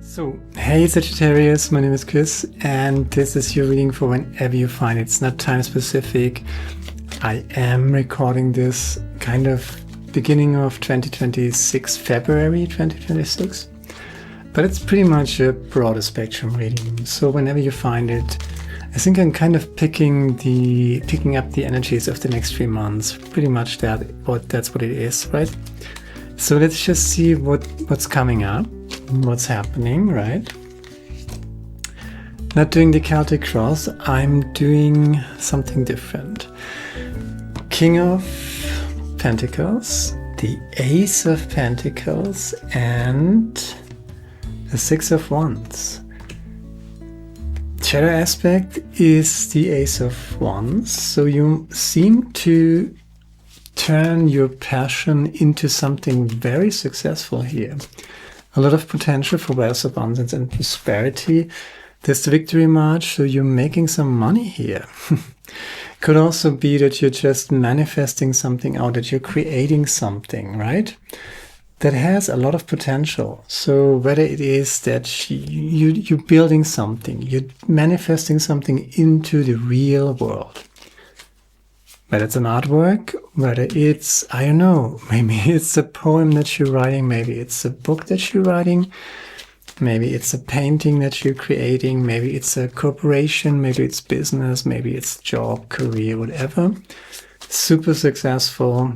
So, hey Sagittarius, my name is Chris, and this is your reading for whenever you find it. It's not time specific. I am recording this kind of beginning of 2026, February 2026, but it's pretty much a broader spectrum reading. So whenever you find it, I think I'm kind of picking up the energies of the next 3 months. Pretty much that's what it is, right? So let's just see what's coming up. What's happening, right? Not doing the Celtic cross, I'm doing something different. King of Pentacles, the Ace of Pentacles, and the Six of Wands. Shadow aspect is the Ace of Wands, so you seem to turn your passion into something very successful here. A lot of potential for wealth, abundance, and prosperity. There's the victory march, so you're making some money here. Could also be that you're just manifesting something out, that you're creating something, right? That has a lot of potential. So whether it is that you're building something, you're manifesting something into the real world. Whether it's an artwork, whether it's, I don't know, maybe it's a poem that you're writing, maybe it's a book that you're writing, maybe it's a painting that you're creating, maybe it's a corporation, maybe it's business, maybe it's job, career, whatever. Super successful.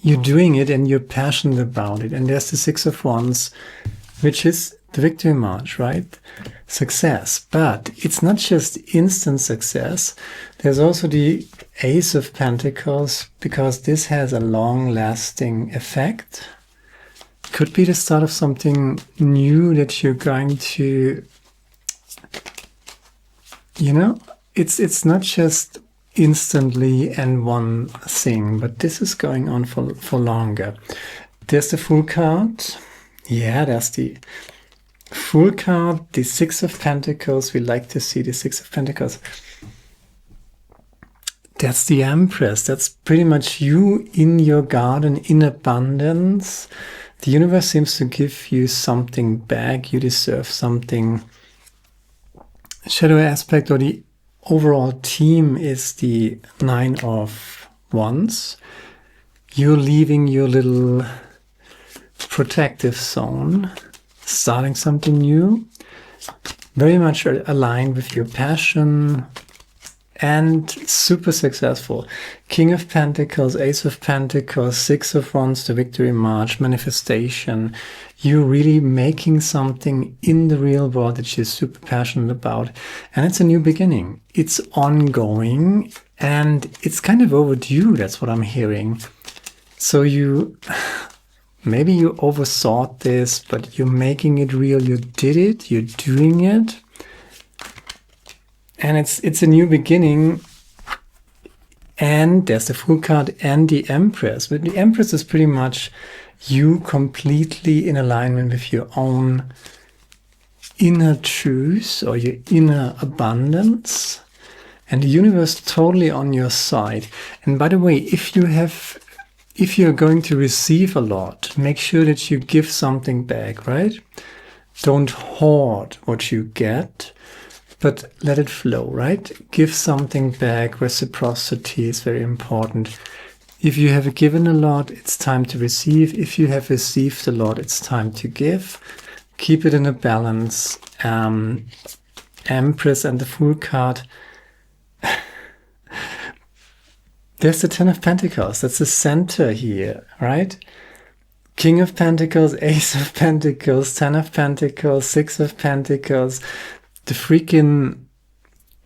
You're doing it and you're passionate about it. And there's the Six of Wands, which is the victory march, right? Success. But it's not just instant success. There's also the Ace of Pentacles, because this has a long-lasting effect. Could be the start of something new that you're going to, it's not just instantly and one thing, but this is going on for longer. There's the Fool card. Yeah, there's the Fool card, the Six of Pentacles. We like to see the Six of Pentacles. That's the Empress. That's pretty much you in your garden in abundance. The universe seems to give you something back. You deserve something. Shadow aspect or the overall theme is the Nine of Wands. You're leaving your little protective zone, starting something new. Very much aligned with your passion. And super successful. King of Pentacles, Ace of Pentacles, Six of Wands, the victory march, manifestation. You're really making something in the real world that you're super passionate about. And it's a new beginning. It's ongoing and it's kind of overdue. That's what I'm hearing. So maybe you overthought this, but you're making it real. You did it. You're doing it. And it's a new beginning. And there's the Fool card and the Empress. But the Empress is pretty much you completely in alignment with your own inner truth or your inner abundance. And the universe totally on your side. And by the way, if you're going to receive a lot, make sure that you give something back, right? Don't hoard what you get. But let it flow, right? Give something back. Reciprocity is very important. If you have given a lot, it's time to receive. If you have received a lot, it's time to give. Keep it in a balance. Empress and the Fool card. There's the Ten of Pentacles. That's the center here, right? King of Pentacles, Ace of Pentacles, Ten of Pentacles, Six of Pentacles. The freaking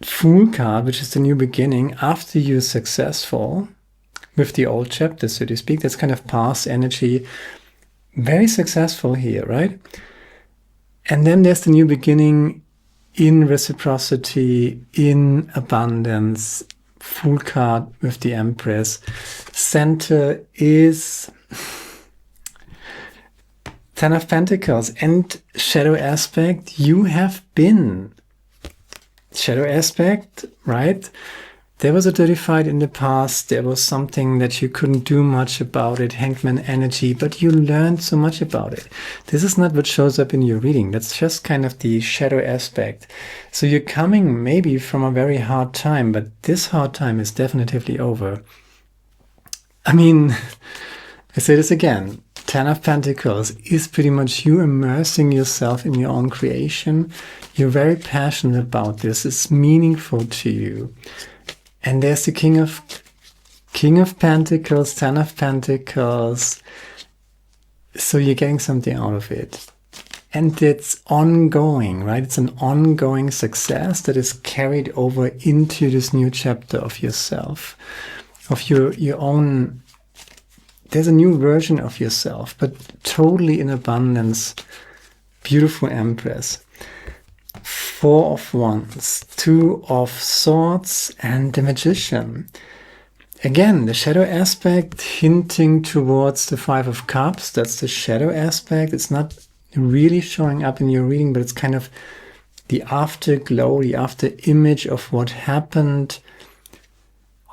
Fool card, which is the new beginning, after you're successful with the old chapter, so to speak. That's kind of past energy. Very successful here, right? And then there's the new beginning in reciprocity, in abundance. Fool card with the Empress. Center is Ten of Pentacles and shadow aspect. You have been shadow aspect, right? there was a dirty fight in the past. There was something that you couldn't do much about it, Hangman energy, but you learned so much about it. This is not what shows up in your reading. That's just kind of the shadow aspect. So you're coming maybe from a very hard time, but this hard time is definitively over. I mean, I say this again, 10 of Pentacles is pretty much you immersing yourself in your own creation. You're very passionate about this. It's meaningful to you. And there's the King of Pentacles, 10 of Pentacles. So you're getting something out of it. And it's ongoing, right? It's an ongoing success that is carried over into this new chapter of yourself, of your own. There's a new version of yourself, but totally in abundance. Beautiful Empress. 4 of Wands, 2 of Swords, and the Magician. Again, the shadow aspect hinting towards the 5 of Cups. That's the shadow aspect. It's not really showing up in your reading, but it's kind of the afterglow, the after image of what happened.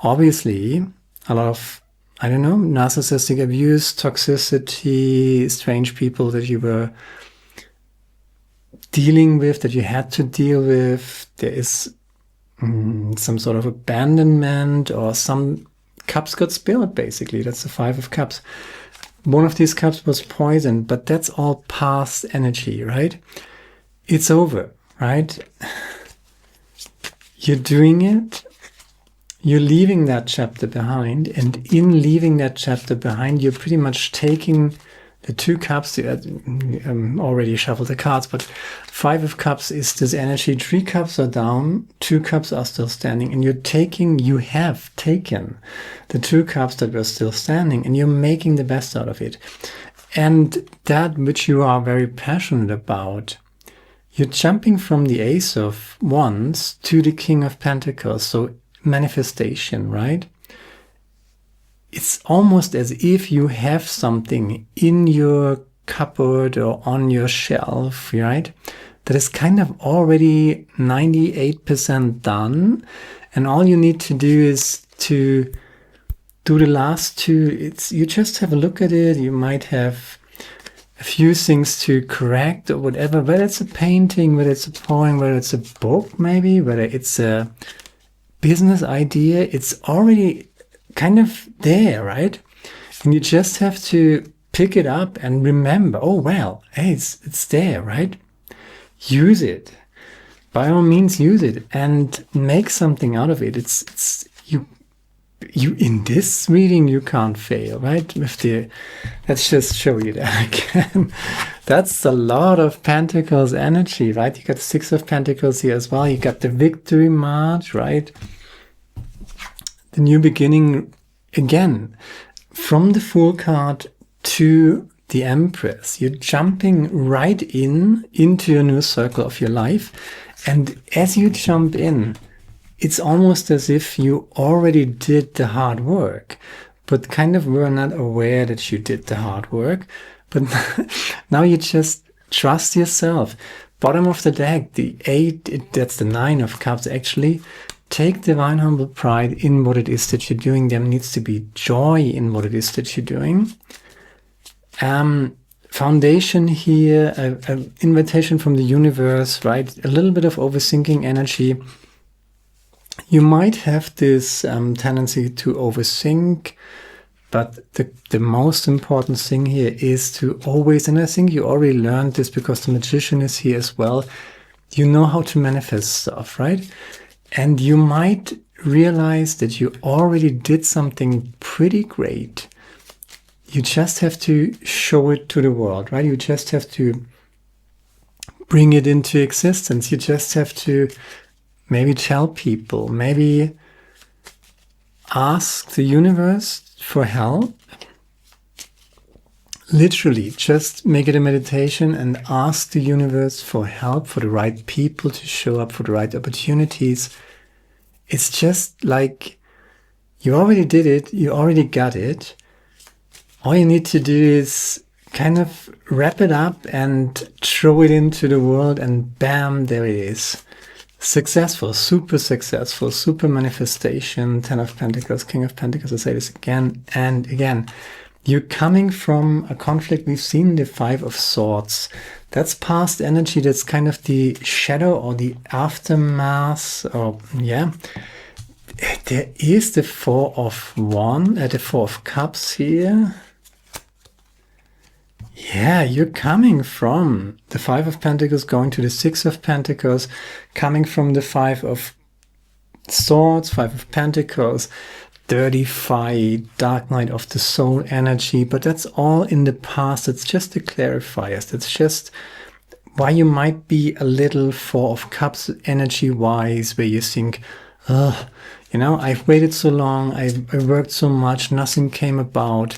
Obviously, a lot of, I don't know, narcissistic abuse, toxicity, strange people that you were dealing with, that you had to deal with. There is some sort of abandonment, or some cups got spilled, basically. That's the 5 of Cups. One of these cups was poisoned, but that's all past energy, right? It's over, right? You're doing it. You're leaving that chapter behind, and in leaving that chapter behind, you're pretty much taking the 2 cups. Already shuffled the cards, but 5 of Cups is this energy. 3 cups are down, 2 cups are still standing, and you have taken the 2 cups that were still standing, and you're making the best out of it. And that which you are very passionate about, you're jumping from the Ace of Wands to the King of Pentacles. So manifestation, right? It's almost as if you have something in your cupboard or on your shelf, right? That is kind of already 98% done. And all you need to do is to do the last 2. You just have a look at it. You might have a few things to correct or whatever, whether it's a painting, whether it's a poem, whether it's a book, maybe, whether it's a business idea. It's already kind of there, right? And you just have to pick it up and remember, oh, well, hey, it's there, right? Use it. By all means, use it and make something out of it. It's you in this reading, you can't fail, right? Let's just show you that again. That's a lot of Pentacles energy, right? You got the 6 of Pentacles here as well. You got the Victory March, right? The new beginning, again, from the Fool card to the Empress. You're jumping right into a new circle of your life. And as you jump in, it's almost as if you already did the hard work, but kind of were not aware that you did the hard work. But now you just trust yourself. Bottom of the deck, the 8, that's the 9 of Cups actually. Take divine humble pride in what it is that you're doing. There needs to be joy in what it is that you're doing. Foundation here, an invitation from the universe, right? A little bit of overthinking energy. You might have this tendency to overthink, but the most important thing here is to always, and I think you already learned this because the Magician is here as well, you know how to manifest stuff, right? And you might realize that you already did something pretty great. You just have to show it to the world, right? You just have to bring it into existence. You just have to maybe tell people, maybe ask the universe for help. Literally, just make it a meditation and ask the universe for help, for the right people to show up, for the right opportunities. It's just like you already did it, you already got it. All you need to do is kind of wrap it up and throw it into the world, and bam, there it is. successful, super manifestation. 10 of Pentacles, King of Pentacles. I say this again and again. You're coming from a conflict. We've seen the 5 of Swords. That's past energy. That's kind of the shadow or the aftermath. Or yeah, there is the 4 of the 4 of Cups here. Yeah, you're coming from the 5 of Pentacles, going to the 6 of Pentacles, coming from the 5 of Swords, 5 of Pentacles, dirty fight, dark night of the soul energy, but that's all in the past. It's just the clarifiers. That's just why you might be a little 4 of Cups energy-wise, where you think, oh, you know, I've waited so long, I worked so much, nothing came about.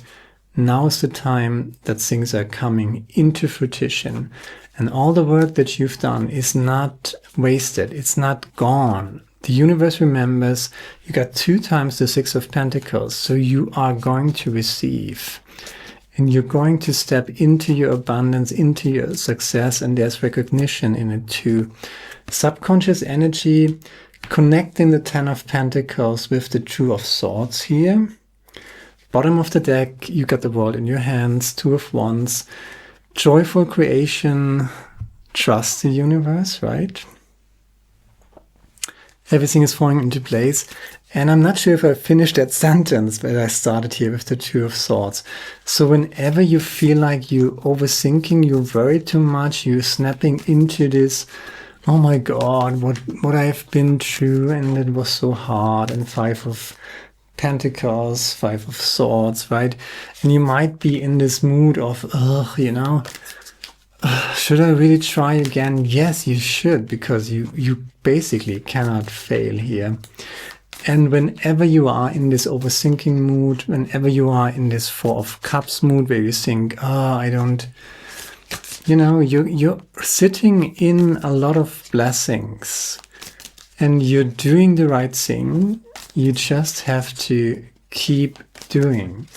Now is the time that things are coming into fruition. And all the work that you've done is not wasted. It's not gone. The universe remembers. You got 2 times the 6 of Pentacles. So you are going to receive. And you're going to step into your abundance, into your success. And there's recognition in it too. Subconscious energy, connecting the 10 of Pentacles with the 2 of Swords here. Bottom of the deck, you got the world in your hands. 2 of Wands. Joyful creation. Trust the universe, right? Everything is falling into place. And I'm not sure if I finished that sentence, but I started here with the 2 of Swords. So whenever you feel like you're overthinking, you're worried too much, you're snapping into this, oh my God, what I've been through, and it was so hard, and 5 of Pentacles, 5 of Swords, right? And you might be in this mood of, you know, should I really try again? Yes, you should, because you basically cannot fail here. And whenever you are in this overthinking mood, whenever you are in this 4 of Cups mood, where you think, I don't, you know, you're sitting in a lot of blessings and you're doing the right thing. You just have to keep doing.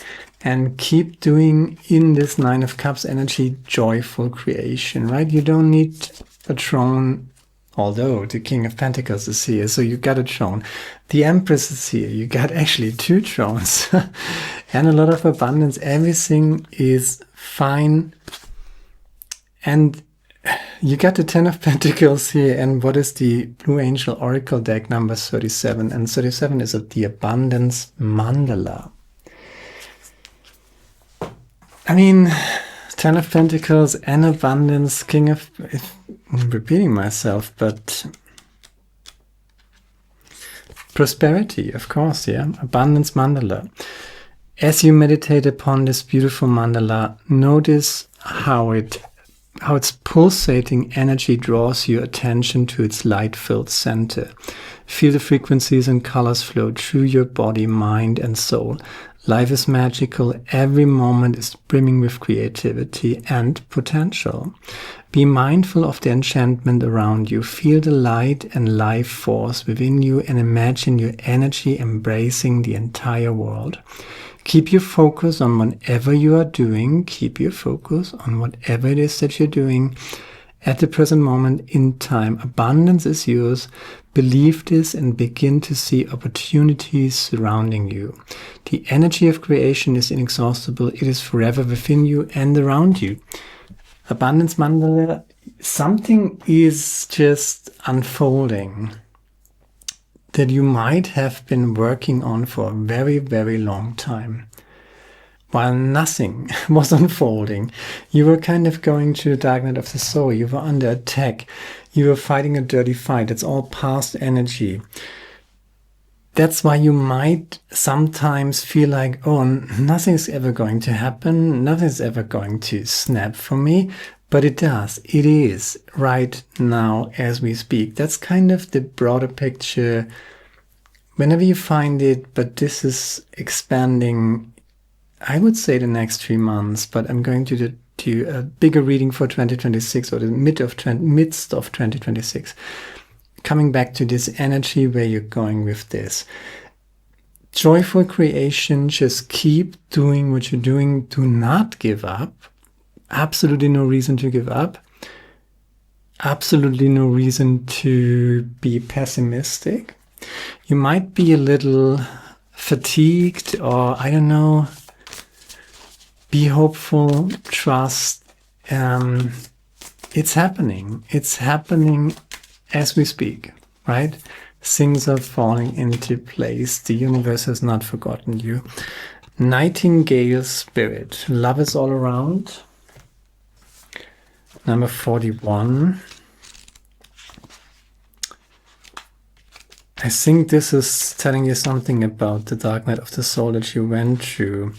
And keep doing in this 9 of Cups energy, joyful creation, right? You don't need a throne, although the King of Pentacles is here, so you got a throne. The Empress is here, you got actually 2 thrones. And a lot of abundance, everything is fine. And you got the 10 of Pentacles here, and what is the Blue Angel Oracle deck number 37? And 37 is of the Abundance Mandala. I mean, 10 of Pentacles and abundance, King of... I'm repeating myself, but... prosperity, of course, yeah. Abundance mandala. As you meditate upon this beautiful mandala, notice how its pulsating energy draws your attention to its light-filled center. Feel the frequencies and colors flow through your body, mind, and soul. Life is magical. Every moment is brimming with creativity and potential. Be mindful of the enchantment around you. Feel the light and life force within you and imagine your energy embracing the entire world. Keep your focus on whatever you are doing. Keep your focus on whatever it is that you're doing at the present moment in time. Abundance is yours. Believe this and begin to see opportunities surrounding you. The energy of creation is inexhaustible. It is forever within you and around you. Abundance mandala, something is just unfolding that you might have been working on for a very, very long time. While nothing was unfolding, you were kind of going through the dark night of the soul. You were under attack. You were fighting a dirty fight. It's all past energy. That's why you might sometimes feel like, oh, nothing's ever going to happen. Nothing's ever going to snap for me. But it does. It is right now as we speak. That's kind of the broader picture. Whenever you find it, but this is expanding, I would say the next 3 months, but I'm going to do a bigger reading for 2026 or the midst of 2026. Coming back to this energy where you're going with this. Joyful creation, just keep doing what you're doing. Do not give up. Absolutely no reason to give up. absolutely no reason to be pessimistic. You might be a little fatigued, or I don't know. Be hopeful, trust. It's happening. It's happening as we speak, right? Things are falling into place. The universe has not forgotten you. Nightingale spirit. Love is all around. Number 41. I think this is telling you something about the dark night of the soul that you went through.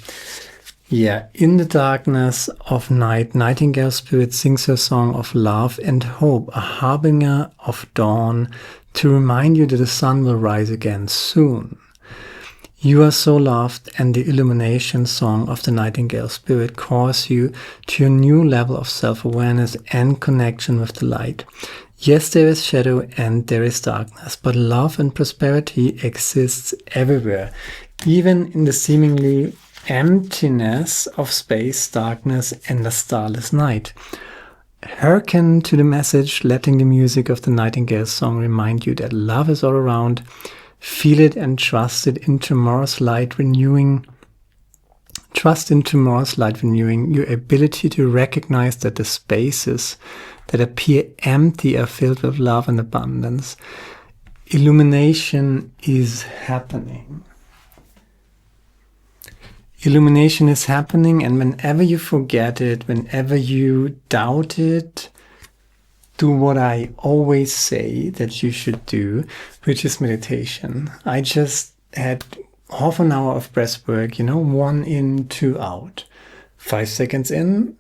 Yeah, in the darkness of night, Nightingale spirit sings her song of love and hope, a harbinger of dawn, to remind you that the sun will rise again soon. You are so loved, and the illumination song of the Nightingale spirit calls you to a new level of self-awareness and connection with the light. Yes, there is shadow and there is darkness, but love and prosperity exists everywhere, even in the seemingly emptiness of space, darkness, and the starless night. Hearken to the message, letting the music of the Nightingale song remind you that love is all around. Feel it and trust it in tomorrow's light, renewing. Trust in tomorrow's light, renewing your ability to recognize that the spaces that appear empty are filled with love and abundance. Illumination is happening. Illumination is happening, and whenever you forget it, whenever you doubt it, do what I always say that you should do, which is meditation. I just had half an hour of breath work, 1 in, 2 out. 5 seconds in,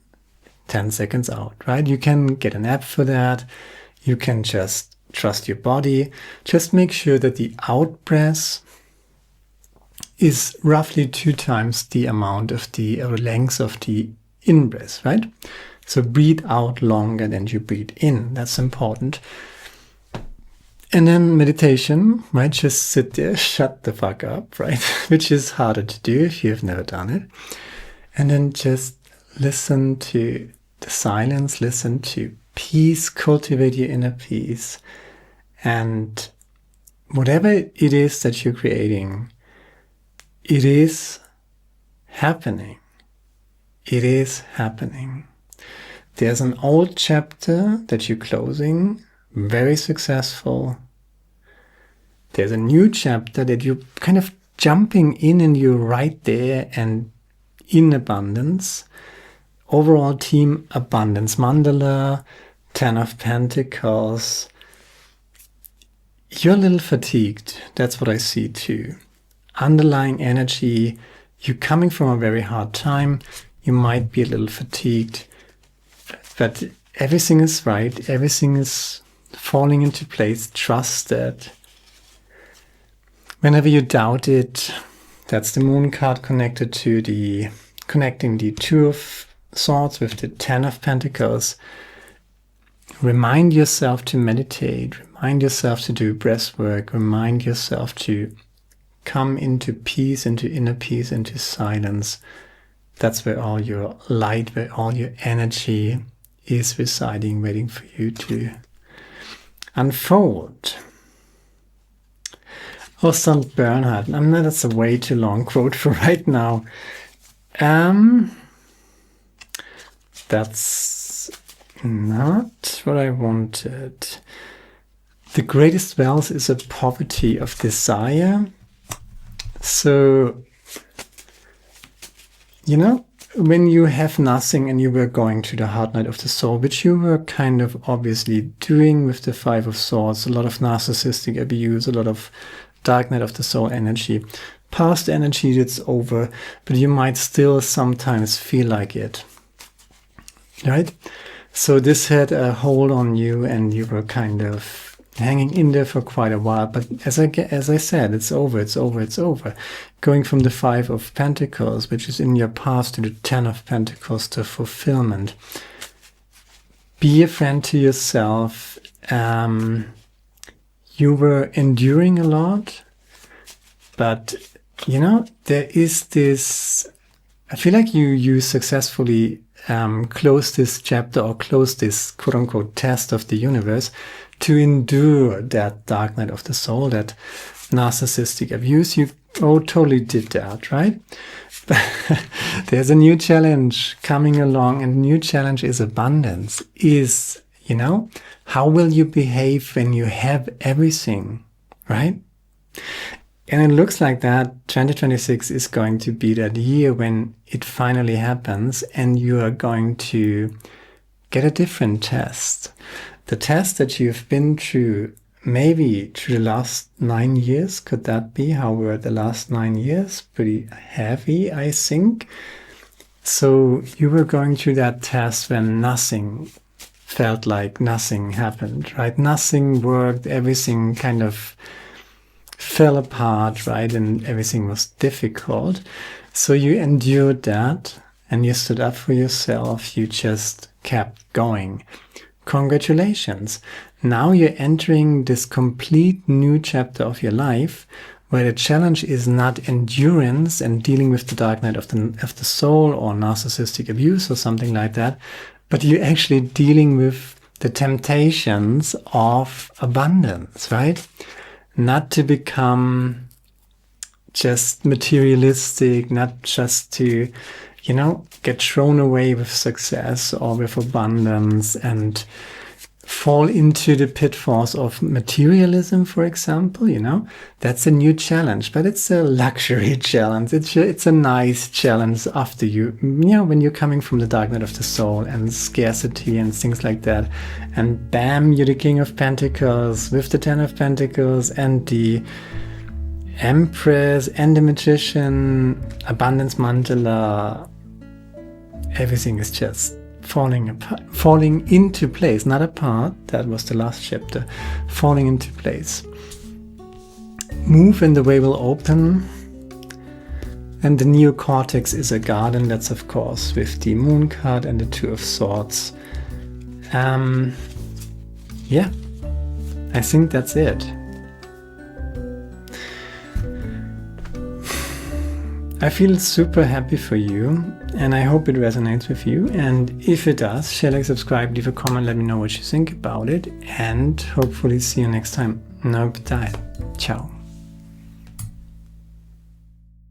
10 seconds out, right? You can get an app for that. You can just trust your body. Just make sure that the out breath is roughly 2 times the amount of the length of the in breath, right? So breathe out longer than you breathe in. That's important. And then meditation, right? Just sit there, shut the fuck up, right? Which is harder to do if you've never done it. And then just listen to the silence, listen to peace, cultivate your inner peace. And whatever it is that you're creating, it is happening. It is happening. There's an old chapter that you're closing, very successful. There's a new chapter that you're kind of jumping in and you're right there and in abundance. Overall team abundance mandala, 10 of Pentacles. You're a little fatigued. That's what I see too. Underlying energy, you're coming from a very hard time. You might be a little fatigued, but everything is right. Everything is falling into place. Trust that. Whenever you doubt it, that's the moon card connected to connecting the 2 of Swords with the 10 of Pentacles. Remind yourself to meditate. Remind yourself to do breath work. Remind yourself to come into peace, into inner peace, into silence. That's where all your light, where all your energy is residing, waiting for you to unfold. Oh, St. Bernhard. I know that's a way too long quote for right now. That's not what I wanted. The greatest wealth is a poverty of desire. So, when you have nothing and you were going to the hard night of the soul, which you were kind of obviously doing with the 5 of Swords, a lot of narcissistic abuse, a lot of dark night of the soul energy. Past energy that's over, but you might still sometimes feel like it. Right? So this had a hold on you and you were kind of hanging in there for quite a while. But as I said, it's over, it's over, it's over. Going from the 5 of Pentacles, which is in your past, to the 10 of Pentacles, to fulfillment. Be a friend to yourself. You were enduring a lot, but there is this, I feel like you successfully close this chapter or close this quote-unquote test of the universe to endure that dark night of the soul, that narcissistic abuse. You totally did that, right? There's a new challenge coming along, and the new challenge is abundance. Is, you know, how will you behave when you have everything, right? And it looks like that 2026 is going to be that year when it finally happens and you are going to get a different test. The test that you've been through, maybe through the last 9 years. Could that be how were the last 9 years? Pretty heavy, I think. So you were going through that test when nothing felt like nothing happened, right? Nothing worked, everything kind of fell apart, right? And everything was difficult. So you endured that and you stood up for yourself. You just kept going. Congratulations. Now you're entering this complete new chapter of your life where the challenge is not endurance and dealing with the dark night of the soul or narcissistic abuse or something like that, but you're actually dealing with the temptations of abundance, right? Not to become just materialistic, not just to, you know, get thrown away with success or with abundance and fall into the pitfalls of materialism, for example. You know, that's a new challenge, but it's a luxury challenge. It's a nice challenge after you know, when you're coming from the dark night of the soul and scarcity and things like that. And bam, you're the King of Pentacles with the Ten of Pentacles and the Empress and the Magician, Abundance Mandala. Everything is just falling apart, falling into place, not apart. That was the last chapter. Falling into place. Move and the way will open. And the neocortex is a garden. That's of course with the Moon card and the Two of Swords. Yeah, I think that's it. I feel super happy for you, and I hope it resonates with you. And if it does, share, like, subscribe, leave a comment, let me know what you think about it, and hopefully see you next time. Ciao.